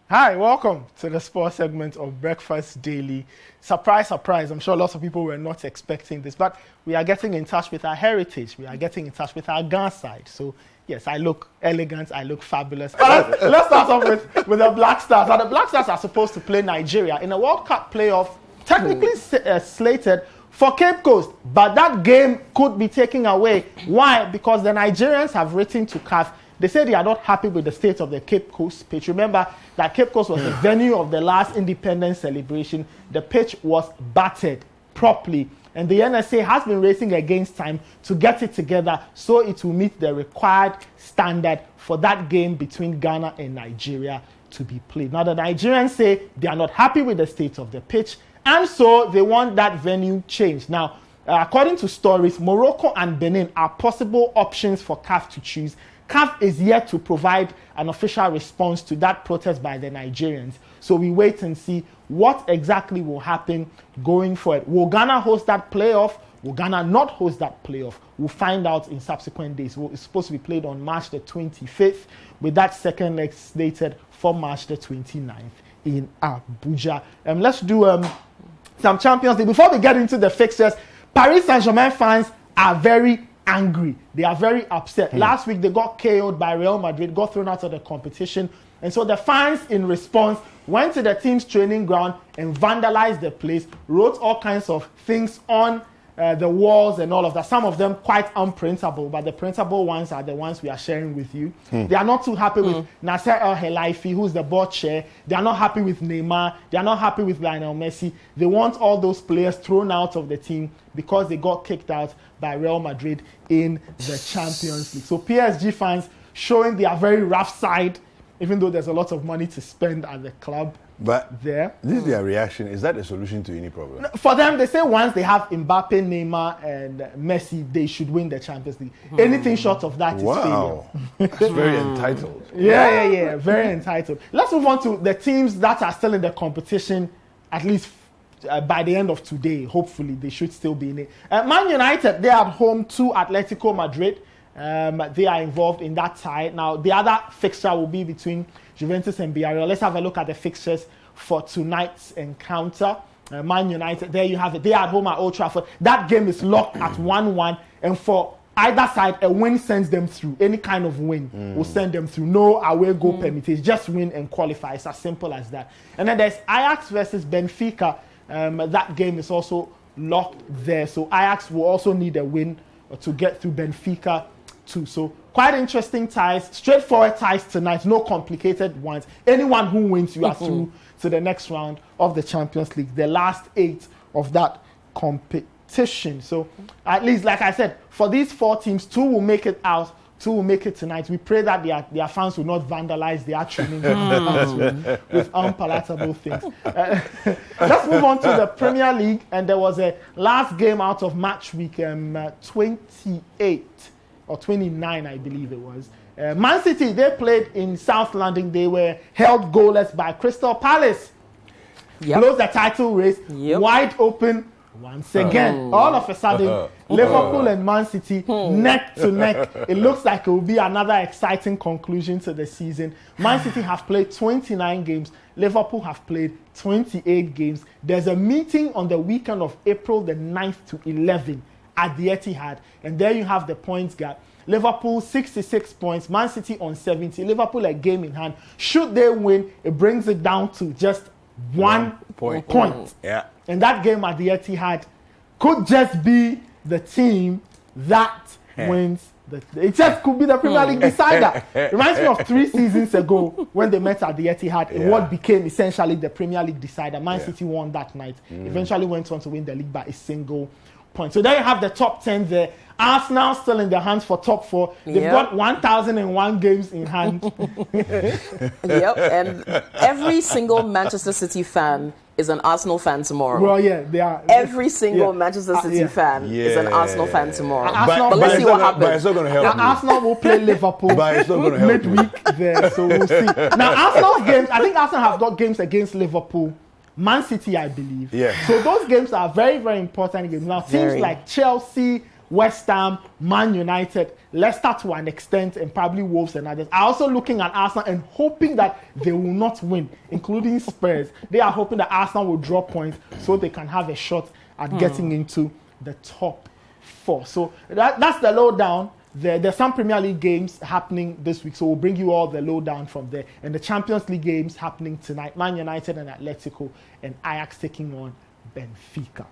Hi, welcome to the sports segment of Breakfast Daily. Surprise, surprise. I'm sure lots of people were not expecting this, but we are getting in touch with our heritage. We are getting in touch with our Ghana side. So, yes, I look elegant. I look fabulous. Let's start off with the Black Stars. Now, the Black Stars are supposed to play Nigeria in a World Cup playoff, technically slated for Cape Coast, but that game could be taken away. Why? Because the Nigerians have written to CAF. They say they are not happy with the state of the Cape Coast pitch. Remember that Cape Coast was the venue of the last independence celebration. The pitch was battered properly. And the NSA has been racing against time to get it together so it will meet the required standard for that game between Ghana and Nigeria to be played. Now, the Nigerians say they are not happy with the state of the pitch, and so they want that venue changed. Now, according to stories, Morocco and Benin are possible options for CAF to choose. CAF is yet to provide an official response to that protest by the Nigerians. So we wait and see what exactly will happen going forward. Will Ghana host that playoff? Will Ghana not host that playoff? We'll find out in subsequent days. It's supposed to be played on March the 25th, with that second leg slated for March the 29th in Abuja. Let's do some Champions League. Before we get into the fixtures, Paris Saint-Germain fans are very angry. They are very upset. Last week, they got KO'd by Real Madrid, got thrown out of the competition. And so the fans, in response, went to the team's training ground and vandalized the place, wrote all kinds of things on the walls and all of that. Some of them quite unprintable, but the printable ones are the ones we are sharing with you. They are not too happy with Nasser El-Khelaifi, who's the board chair. They are not happy with Neymar. They are not happy with Lionel Messi. They want all those players thrown out of the team because they got kicked out by Real Madrid in the Champions League. So PSG fans showing their very rough side, even though there's a lot of money to spend at the club. But there. This is their reaction. Is that a solution to any problem? For them, they say once they have Mbappe, Neymar, and Messi, they should win the Champions League. Anything short of that is failure. It's very entitled. Yeah. Very entitled. Let's move on to the teams that are still in the competition, at least by the end of today. Hopefully, they should still be in it. Man United, they are at home to Atletico Madrid. They are involved in that tie. Now, the other fixture will be between Juventus and Villarreal. Let's have a look at the fixtures for tonight's encounter. Man United, there you have it. They are at home at Old Trafford. That game is locked at 1-1. And for either side, a win sends them through. Any kind of win will send them through. No away goal permitted. Just win and qualify. It's as simple as that. And then there's Ajax versus Benfica. That game is also locked there. So Ajax will also need a win to get through Benfica too. So quite interesting ties, straightforward ties tonight, no complicated ones. Anyone who wins, you are through to the next round of the Champions League, the last 8 of that competition. So at least, like I said, for these 4 teams, 2 will make it out, 2 will make it tonight. We pray that their fans will not vandalize their training with unpalatable things. Let's move on to the Premier League, and there was a last game out of match week 28 or 29, I believe it was. Man City, they played in South London. They were held goalless by Crystal Palace. Closed the title race, wide open once again. All of a sudden, Liverpool and Man City neck to neck. It looks like it will be another exciting conclusion to the season. Man City have played 29 games. Liverpool have played 28 games. There's a meeting on the weekend of April the 9th to 11th at the Etihad, and there you have the points gap. Liverpool 66 points, Man City on 70. Liverpool a game in hand. Should they win, it brings it down to just 1 point. Yeah. And that game at the Etihad could just be the team that wins. It just could be the Premier League decider. Reminds me of 3 seasons ago when they met at the Etihad in what became essentially the Premier League decider. Man City won that night. Eventually went on to win the league by a single point. So there you have the top 10 there. Arsenal still in their hands for top 4. They've got 1,001 games in hand. And every single Manchester City fan is an Arsenal fan tomorrow. Well, they are. Every single Manchester City fan is an Arsenal fan tomorrow. But let's see what happens. But it's not going to help. Arsenal will play Liverpool But it's not going to help midweek there, so we'll see. Now, Arsenal's games, I think Arsenal have got games against Liverpool, Man City, I believe. Yeah. So those games are very, very important games. Now, teams like Chelsea, West Ham, Man United, Leicester to an extent, and probably Wolves and others are also looking at Arsenal and hoping that they will not win, including Spurs. They are hoping that Arsenal will drop points so they can have a shot at getting into the top 4. So that's the lowdown. There's some Premier League games happening this week, so we'll bring you all the lowdown from there. And the Champions League games happening tonight, Man United and Atletico, and Ajax taking on Benfica.